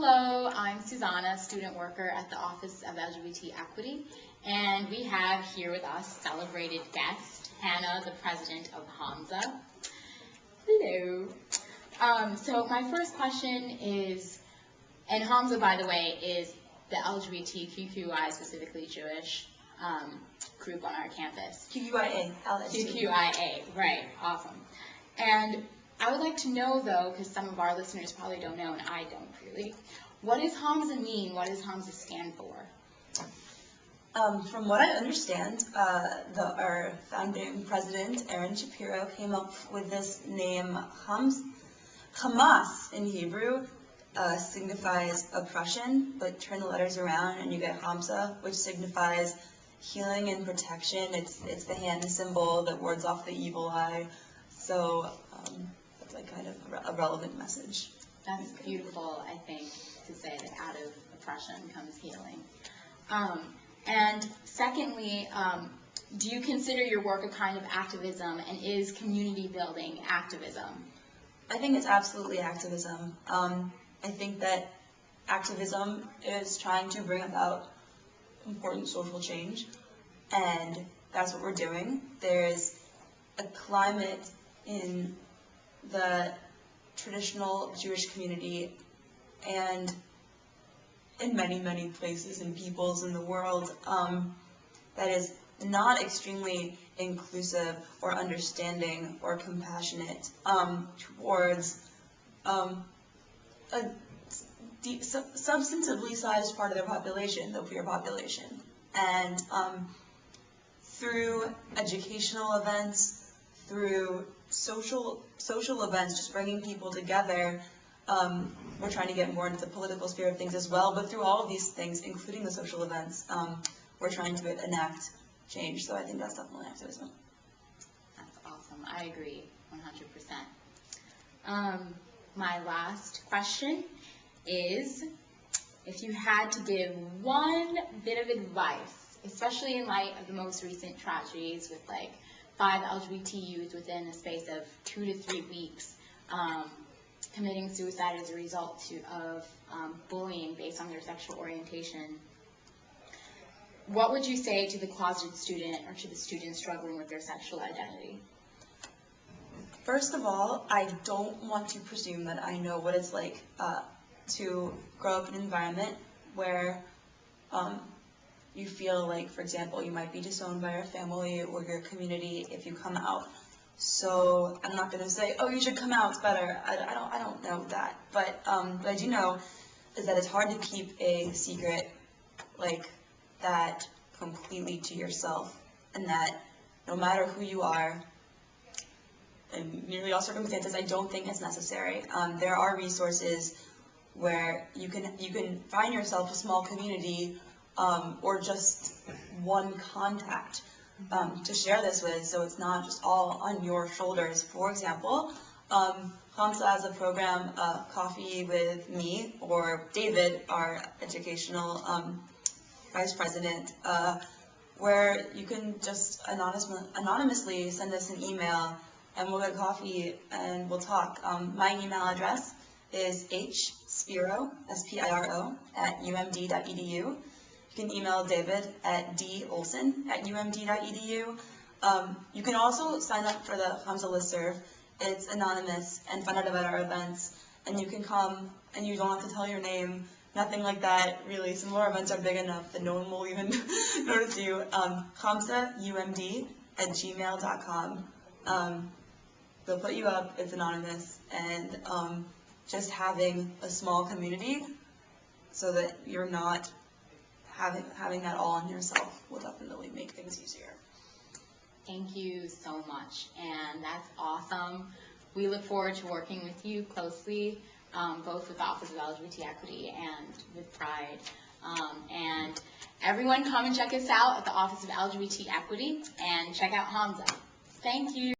Hello, I'm Susanna, student worker at the Office of LGBT Equity, and we have here with us celebrated guest, Hannah, the president of Hamsa. Hello. So my first question is, and Hamsa, by the way, is the LGBTQI, specifically Jewish, group on our campus. QQIA, QQIA, right, awesome. And I would like to know, though, because some of our listeners probably don't know, and I don't really, what does Hamsa mean? What does Hamsa stand for? From what I understand, our founding president, Aaron Shapiro, came up with this name, Hamas in Hebrew, signifies oppression, but turn the letters around and you get Hamsa, which signifies healing and protection. It's the hand symbol that wards off the evil eye. So that's like kind of a relevant message. That's beautiful, I think, to say that out of oppression comes healing. And secondly, do you consider your work a kind of activism, and is community building activism? I think it's absolutely activism. I think that activism is trying to bring about important social change, and that's what we're doing. There's a climate in the traditional Jewish community and in many, many places and peoples in the world that is not extremely inclusive or understanding or compassionate towards a substantively sized part of their population, the queer population. And through educational events, through social events, just bringing people together, we're trying to get more into the political sphere of things as well, but through all of these things, including the social events, we're trying to enact change. So I think that's definitely activism. That's awesome. I agree 100%. My last question is, if you had to give one bit of advice, especially in light of the most recent tragedies with like 5 LGBT youth within a space of 2 to 3 weeks committing suicide as a result of bullying based on their sexual orientation, what would you say to the closeted student or to the student struggling with their sexual identity? First of all, I don't want to presume that I know what it's like to grow up in an environment where you feel like, for example, you might be disowned by your family or your community if you come out. So I'm not going to say, oh, you should come out, it's better. I don't know that. But what I do know is that it's hard to keep a secret like that completely to yourself, and that no matter who you are, in nearly all circumstances, I don't think it's necessary. There are resources where you can find yourself a small community or just one contact to share this with, so it's not just all on your shoulders. For example, Hamsa has a program, Coffee with Me, or David, our educational vice president, where you can just anonymously send us an email and we'll get coffee and we'll talk. My email address is hspiro, S-P-I-R-O, @umd.edu. You can email David at dolson@umd.edu. You can also sign up for the Hamsa listserv. It's anonymous, and find out about our events. And you can come, and you don't have to tell your name, nothing like that, really. Some of our events are big enough that no one will even notice you. hamsaumd@gmail.com. They'll put you up, it's anonymous, and just having a small community so that you're not having that all on yourself will definitely make things easier. Thank you so much, and that's awesome. We look forward to working with you closely, both with the Office of LGBT Equity and with Pride. And everyone come and check us out at the Office of LGBT Equity and check out Hamsa. Thank you.